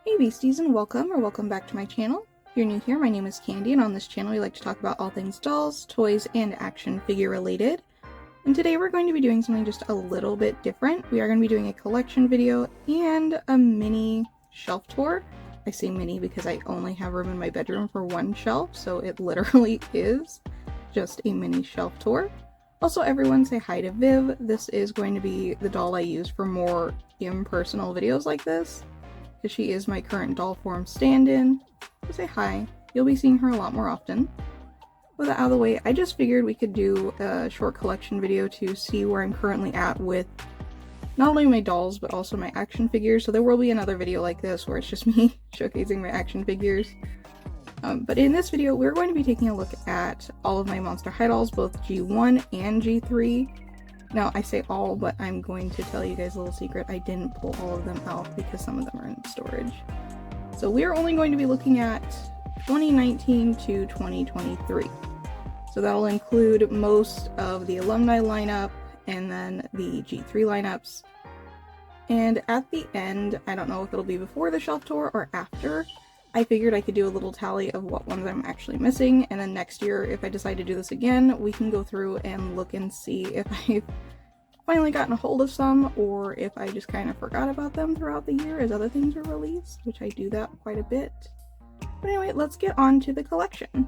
Hey Beasties, and welcome back to my channel. If you're new here, my name is Candy, and on this channel we like to talk about all things dolls, toys, and action figure related. And today we're going to be doing something just a little bit different. We are going to be doing a collection video and a mini shelf tour. I say mini because I only have room in my bedroom for one shelf, so it literally is just a mini shelf tour. Also, everyone say hi to Viv. This is going to be the doll I use for more impersonal videos like this, because she is my current doll form stand-in. So say hi. You'll be seeing her a lot more often. With that out of the way, I just figured we could do a short collection video to see where I'm currently at with not only my dolls, but also my action figures. So there will be another video like this where it's just me showcasing my action figures. But in this video, we're going to be taking a look at all of my Monster High dolls, both G1 and G3. Now, I say all, but I'm going to tell you guys a little secret. I didn't pull all of them out because some of them are in storage. So we are only going to be looking at 2019 to 2023. So that'll include most of the alumni lineup and then the G3 lineups. And at the end, I don't know if it'll be before the shelf tour or after, I figured I could do a little tally of what ones I'm actually missing, and then next year, if I decide to do this again, we can go through and look and see if I've finally gotten a hold of some, or if I just kind of forgot about them throughout the year as other things were released, which I do that quite a bit. But anyway, let's get on to the collection.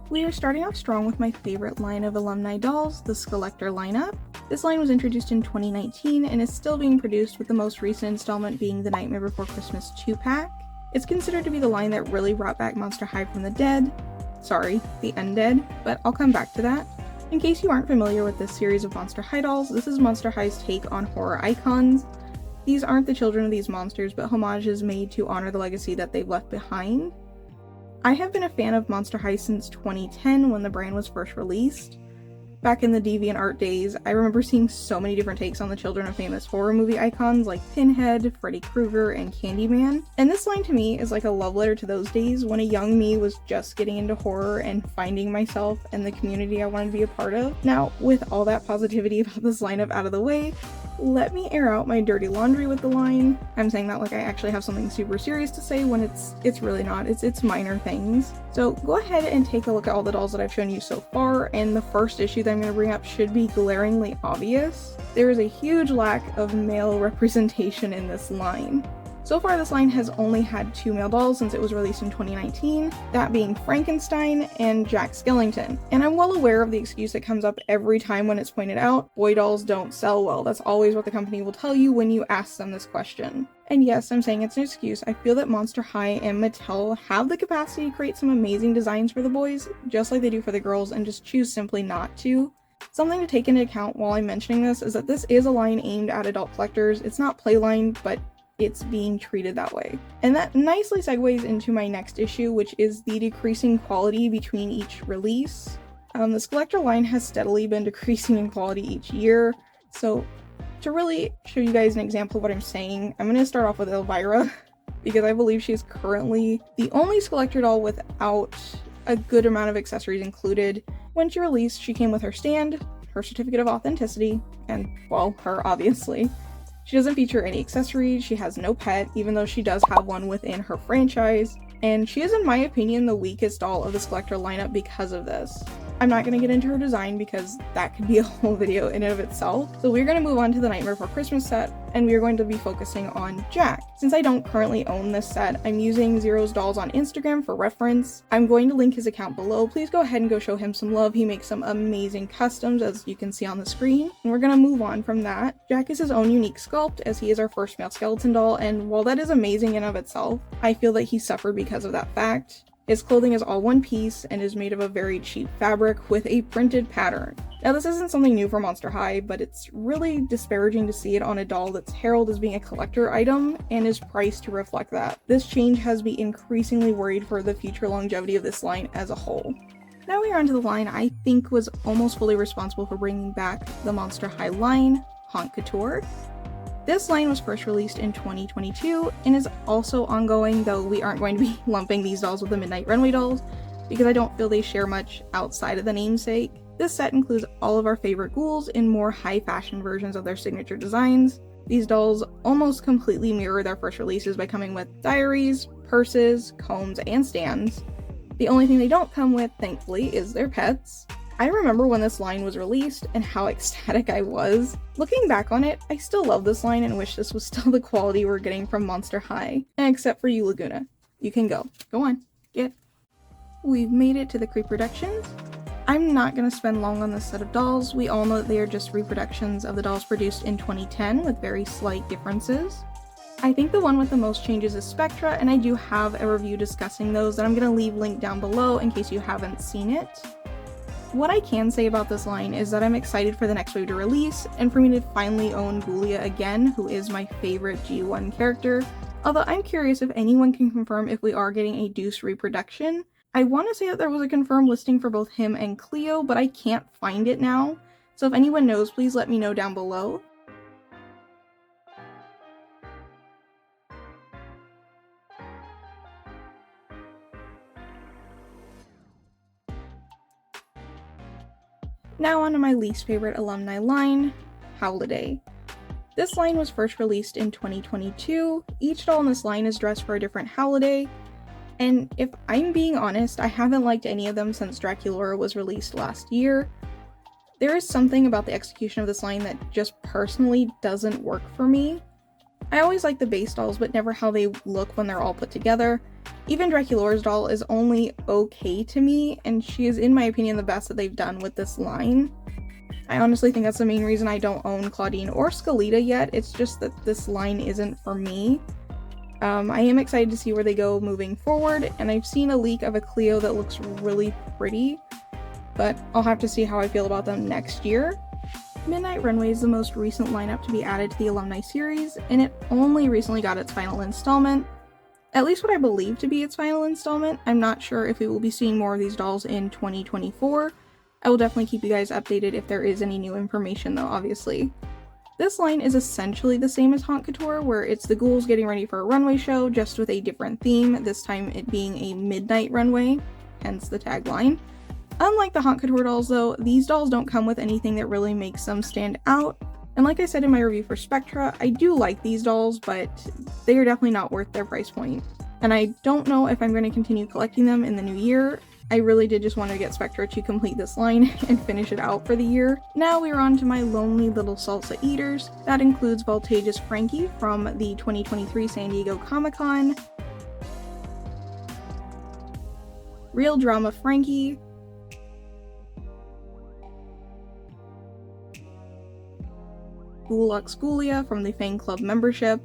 We are starting off strong with my favorite line of alumni dolls, the Scollector lineup. This line was introduced in 2019 and is still being produced, with the most recent installment being the Nightmare Before Christmas 2-pack. It's considered to be the line that really brought back Monster High from the dead. Sorry, the undead, but I'll come back to that. In case you aren't familiar with this series of Monster High dolls, this is Monster High's take on horror icons. These aren't the children of these monsters, but homages made to honor the legacy that they've left behind. I have been a fan of Monster High since 2010 when the brand was first released. Back in the DeviantArt days, I remember seeing so many different takes on the children of famous horror movie icons like Pinhead, Freddy Krueger, and Candyman. And this line to me is like a love letter to those days when a young me was just getting into horror and finding myself and the community I wanted to be a part of. Now, with all that positivity about this lineup out of the way, let me air out my dirty laundry with the line. I'm saying that like I actually have something super serious to say when it's really not. It's minor things. So go ahead and take a look at all the dolls that I've shown you so far, and the first issue that I'm going to bring up should be glaringly obvious. There is a huge lack of male representation in this line. So far, this line has only had 2 male dolls since it was released in 2019, that being Frankenstein and Jack Skellington. And I'm well aware of the excuse that comes up every time when it's pointed out, boy dolls don't sell well. That's always what the company will tell you when you ask them this question. And yes, I'm saying it's an excuse. I feel that Monster High and Mattel have the capacity to create some amazing designs for the boys, just like they do for the girls, and just choose simply not to. Something to take into account while I'm mentioning this is that this is a line aimed at adult collectors. It's not Playline, but it's being treated that way. And that nicely segues into my next issue, which is the decreasing quality between each release. The Collector line has steadily been decreasing in quality each year. So to really show you guys an example of what I'm saying, I'm going to start off with Elvira, because I believe she's currently the only Collector doll without a good amount of accessories included. When she released, she came with her stand, her certificate of authenticity, and, well, her obviously. She doesn't feature any accessories, she has no pet, even though she does have one within her franchise, and she is, in my opinion, the weakest doll of this Collector lineup because of this. I'm not going to get into her design because that could be a whole video in and of itself, so we're going to move on to the Nightmare Before Christmas set, and we are going to be focusing on Jack. Since I don't currently own this set, I'm using Zero's Dolls on Instagram for reference. I'm going to link his account below. Please go ahead and go show him some love. He makes some amazing customs, as you can see on the screen. And we're going to move on from that. Jack is his own unique sculpt, as he is our first male skeleton doll, and while that is amazing in and of itself, I feel that he suffered because of that fact. His clothing is all one piece and is made of a very cheap fabric with a printed pattern. Now, this isn't something new for Monster High, but it's really disparaging to see it on a doll that's heralded as being a collector item and is priced to reflect that. This change has me increasingly worried for the future longevity of this line as a whole. Now we are onto the line I think was almost fully responsible for bringing back the Monster High line, Haute Couture. This line was first released in 2022 and is also ongoing, though we aren't going to be lumping these dolls with the Midnight Runway dolls because I don't feel they share much outside of the namesake. This set includes all of our favorite ghouls in more high fashion versions of their signature designs. These dolls almost completely mirror their first releases by coming with diaries, purses, combs, and stands. The only thing they don't come with, thankfully, is their pets. I remember when this line was released and how ecstatic I was. Looking back on it, I still love this line and wish this was still the quality we're getting from Monster High. And except for you, Laguna. You can go. Go on. Get. We've made it to the reproductions. I'm not going to spend long on this set of dolls. We all know that they are just reproductions of the dolls produced in 2010 with very slight differences. I think the one with the most changes is Spectra, and I do have a review discussing those that I'm going to leave linked down below in case you haven't seen it. What I can say about this line is that I'm excited for the next wave to release, and for me to finally own Ghoulia again, who is my favorite G1 character, although I'm curious if anyone can confirm if we are getting a Deuce reproduction. I want to say that there was a confirmed listing for both him and Cleo, but I can't find it now, so if anyone knows, please let me know down below. Now on to my least favorite alumni line, Holiday. This line was first released in 2022. Each doll in this line is dressed for a different holiday, and if I'm being honest, I haven't liked any of them since Draculaura was released last year. There is something about the execution of this line that just personally doesn't work for me. I always like the base dolls, but never how they look when they're all put together. Even Draculaura's doll is only okay to me, and she is, in my opinion, the best that they've done with this line. I honestly think that's the main reason I don't own Claudine or Skelita yet. It's just that this line isn't for me. I am excited to see where they go moving forward, and I've seen a leak of a Cleo that looks really pretty, but I'll have to see how I feel about them next year. Midnight Runway is the most recent lineup to be added to the Alumni series, and it only recently got its final installment. At least what I believe to be its final installment. I'm not sure if we will be seeing more of these dolls in 2024. I will definitely keep you guys updated if there is any new information though, obviously. This line is essentially the same as Haunt Couture, where it's the ghouls getting ready for a runway show, just with a different theme, this time it being a midnight runway, hence the tagline. Unlike the Haunt Couture dolls though, these dolls don't come with anything that really makes them stand out. And like I said in my review for Spectra, I do like these dolls, but they are definitely not worth their price point. And I don't know if I'm going to continue collecting them in the new year. I really did just want to get Spectra to complete this line and finish it out for the year. Now we're on to my lonely little salsa eaters. That includes Voltage's Frankie from the 2023 San Diego Comic-Con, Real Drama Frankie, Ghoulux Ghoulia from the Fan Club membership,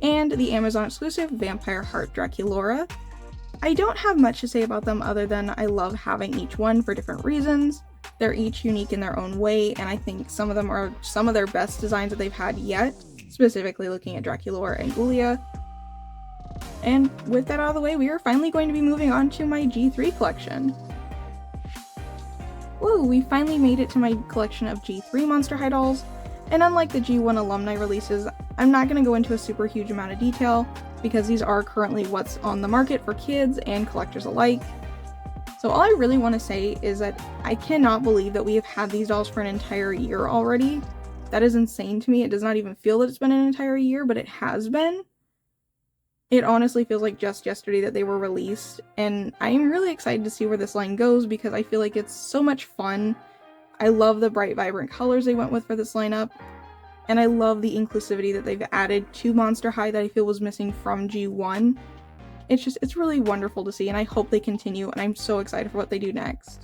and the Amazon exclusive Vampire Heart Draculaura. I don't have much to say about them other than I love having each one for different reasons. They're each unique in their own way, and I think some of them are some of their best designs that they've had yet, specifically looking at Draculaura and Ghoulia. And with that out of the way, we are finally going to be moving on to my G3 collection. Woo, we finally made it to my collection of G3 Monster High dolls, and unlike the G1 alumni releases, I'm not going to go into a super huge amount of detail, because these are currently what's on the market for kids and collectors alike. So all I really want to say is that I cannot believe that we have had these dolls for an entire year already. That is insane to me. It does not even feel that it's been an entire year, but it has been. It honestly feels like just yesterday that they were released, and I am really excited to see where this line goes because I feel like it's so much fun. I love the bright, vibrant colors they went with for this lineup, and I love the inclusivity that they've added to Monster High that I feel was missing from G1. It's really wonderful to see, and I hope they continue, and I'm so excited for what they do next.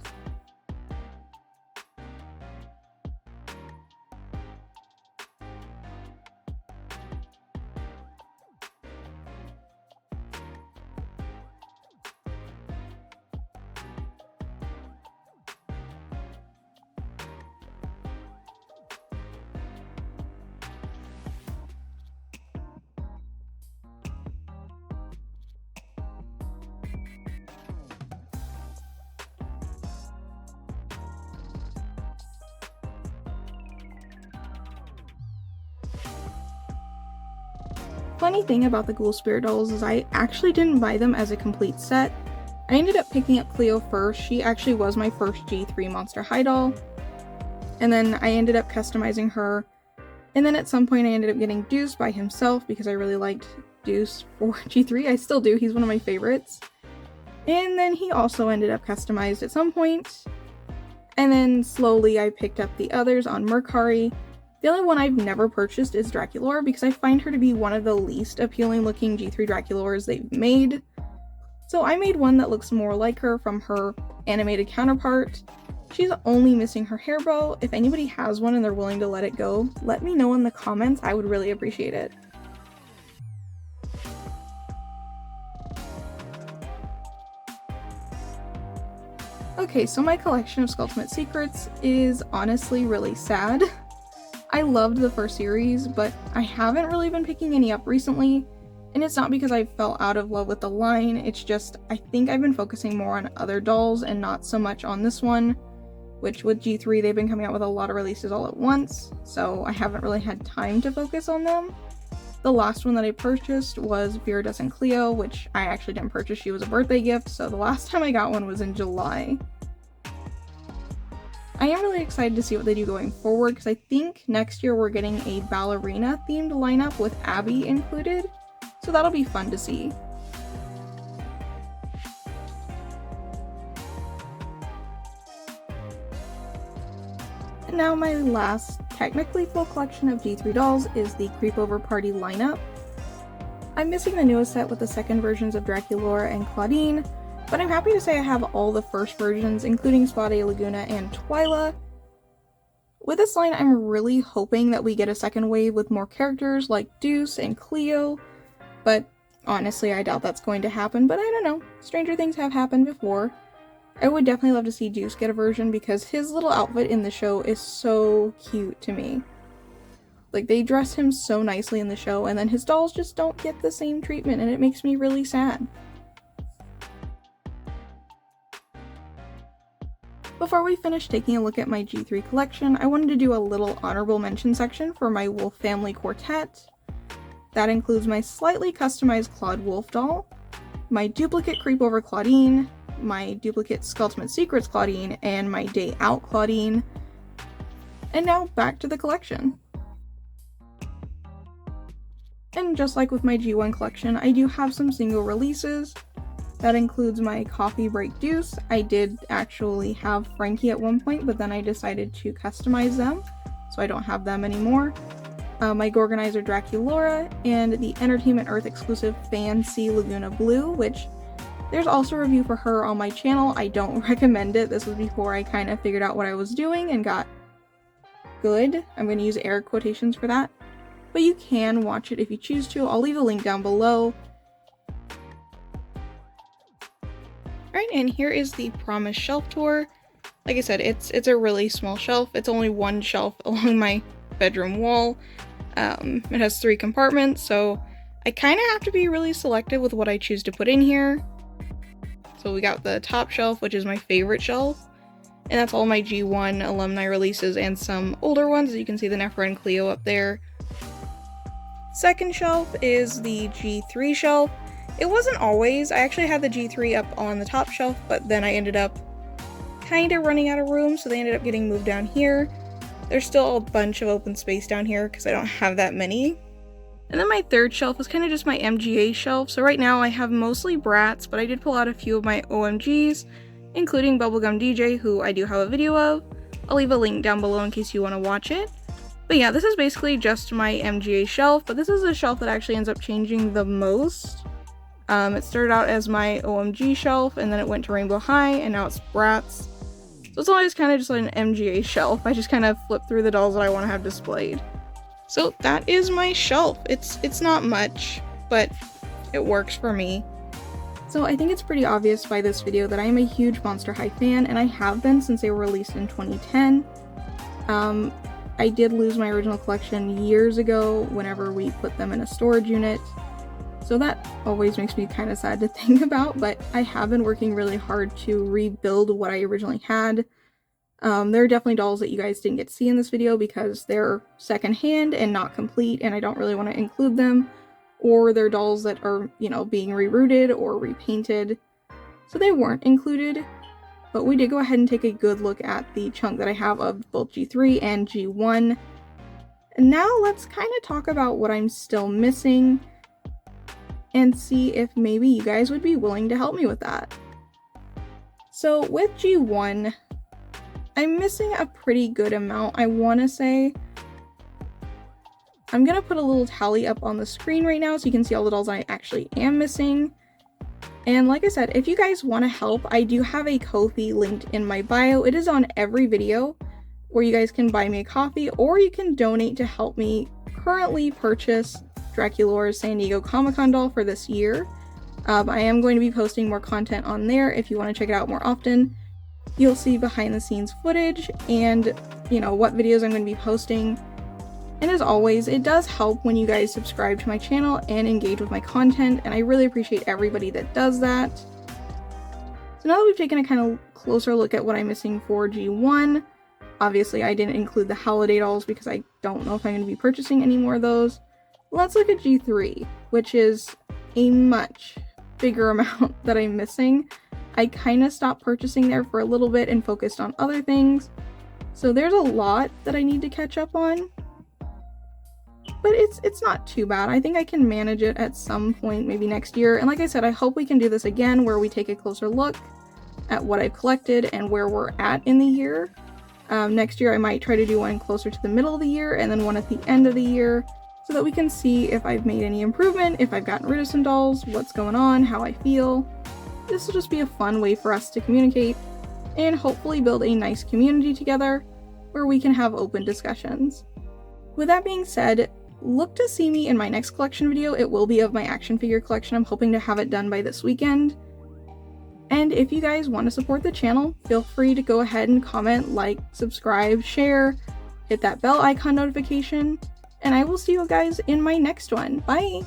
Funny thing about the Ghoul Spirit dolls is I actually didn't buy them as a complete set. I ended up picking up Cleo first. She actually was my first G3 Monster High doll. and then I ended up customizing her, and then at some point I ended up getting Deuce by himself because I really liked Deuce for G3. I still do, he's one of my favorites. And then he also ended up customized at some point, and then slowly I picked up the others on Mercari. The only one I've never purchased is Draculaura because I find her to be one of the least appealing looking G3 Draculauras they've made. So I made one that looks more like her from her animated counterpart. She's only missing her hair bow. If anybody has one and they're willing to let it go, let me know in the comments. I would really appreciate it. Okay, so my collection of Skulltimate Secrets is honestly really sad. I loved the first series, but I haven't really been picking any up recently, and it's not because I fell out of love with the line, it's just I think I've been focusing more on other dolls and not so much on this one, which with G3 they've been coming out with a lot of releases all at once, so I haven't really had time to focus on them. The last one that I purchased was Viridescent Cleo, which I actually didn't purchase, she was a birthday gift, so the last time I got one was in July. I am really excited to see what they do going forward because I think next year we're getting a ballerina themed lineup with Abby included, so that'll be fun to see. And now my last technically full collection of G3 dolls is the Creepover Party lineup. I'm missing the newest set with the second versions of Draculaura and Claudine, but I'm happy to say I have all the first versions, including Spade, Laguna, and Twyla. With this line, I'm really hoping that we get a second wave with more characters like Deuce and Cleo, but honestly I doubt that's going to happen, but I don't know. Stranger things have happened before. I would definitely love to see Deuce get a version because his little outfit in the show is so cute to me. Like, they dress him so nicely in the show, and then his dolls just don't get the same treatment, and it makes me really sad. Before we finish taking a look at my G3 collection, I wanted to do a little honorable mention section for my Wolf Family Quartet. That includes my slightly customized Claude Wolf doll, my duplicate Creepover Claudine, my duplicate Skulltimate Secrets Claudine, and my Day Out Claudine. And now back to the collection. And just like with my G1 collection, I do have some single releases. That includes my Coffee Break Deuce. I did actually have Frankie at one point, but then I decided to customize them, so I don't have them anymore. My Gorganizer Draculaura, and the Entertainment Earth exclusive Fancy Laguna Blue, which there's also a review for her on my channel. I don't recommend it. This was before I kind of figured out what I was doing and got good. I'm going to use air quotations for that. But you can watch it if you choose to. I'll leave a link down below. Alright, and here is the Promise shelf tour. Like I said, it's a really small shelf. It's only one shelf along my bedroom wall. It has 3 compartments, so I kind of have to be really selective with what I choose to put in here. So we got the top shelf, which is my favorite shelf, and that's all my G1 alumni releases and some older ones. As you can see the Nephra and Cleo up there. Second shelf is the G3 shelf. It wasn't always. I actually had the G3 up on the top shelf, but then I ended up kind of running out of room, so they ended up getting moved down here. There's still a bunch of open space down here because I don't have that many. And then my third shelf is kind of just my MGA shelf. So right now I have mostly Brats, but I did pull out a few of my OMGs, including Bubblegum DJ, who I do have a video of. I'll leave a link down below in case you want to watch it. But yeah, this is basically just my MGA shelf, but this is a shelf that actually ends up changing the most. It started out as my OMG shelf, and then it went to Rainbow High, and now it's Brats. So it's always kind of just like an MGA shelf. I just kind of flip through the dolls that I want to have displayed. So that is my shelf. It's not much, but it works for me. So I think it's pretty obvious by this video that I am a huge Monster High fan, and I have been since they were released in 2010. I did lose my original collection years ago whenever we put them in a storage unit. So that always makes me kind of sad to think about, but I have been working really hard to rebuild what I originally had. There are definitely dolls that you guys didn't get to see in this video because they're secondhand and not complete, and I don't really want to include them. Or they're dolls that are, you know, being rerouted or repainted, so they weren't included. but we did go ahead and take a good look at the chunk that I have of both G3 and G1. And now let's kind of talk about what I'm still missing and see if maybe you guys would be willing to help me with that. So with G1, I'm missing a pretty good amount, I want to say. I'm going to put a little tally up on the screen right now so you can see all the dolls I actually am missing. And like I said, if you guys want to help, I do have a Ko-fi linked in my bio. It is on every video where you guys can buy me a coffee or you can donate to help me currently purchase Dracula's San Diego Comic-Con doll for this year. I am going to be posting more content on there if you want to check it out more often. You'll see behind the scenes footage and, you know, what videos I'm going to be posting. And as always, it does help when you guys subscribe to my channel and engage with my content, and I really appreciate everybody that does that. So now that we've taken a kind of closer look at what I'm missing for G1, obviously I didn't include the holiday dolls because I don't know if I'm going to be purchasing any more of those. Let's look at G3, which is a much bigger amount that I'm missing. I kind of stopped purchasing there for a little bit and focused on other things. So there's a lot that I need to catch up on. But it's not too bad. I think I can manage it at some point, maybe next year. And like I said, I hope we can do this again where we take a closer look at what I've collected and where we're at in the year. Next year I might try to do one closer to the middle of the year and then one at the end of the year so that we can see if I've made any improvement, if I've gotten rid of some dolls, what's going on, how I feel. This will just be a fun way for us to communicate and hopefully build a nice community together where we can have open discussions. With that being said, look to see me in my next collection video. It will be of my action figure collection. I'm hoping to have it done by this weekend. And if you guys want to support the channel, feel free to go ahead and comment, like, subscribe, share, hit that bell icon notification, and I will see you guys in my next one. Bye!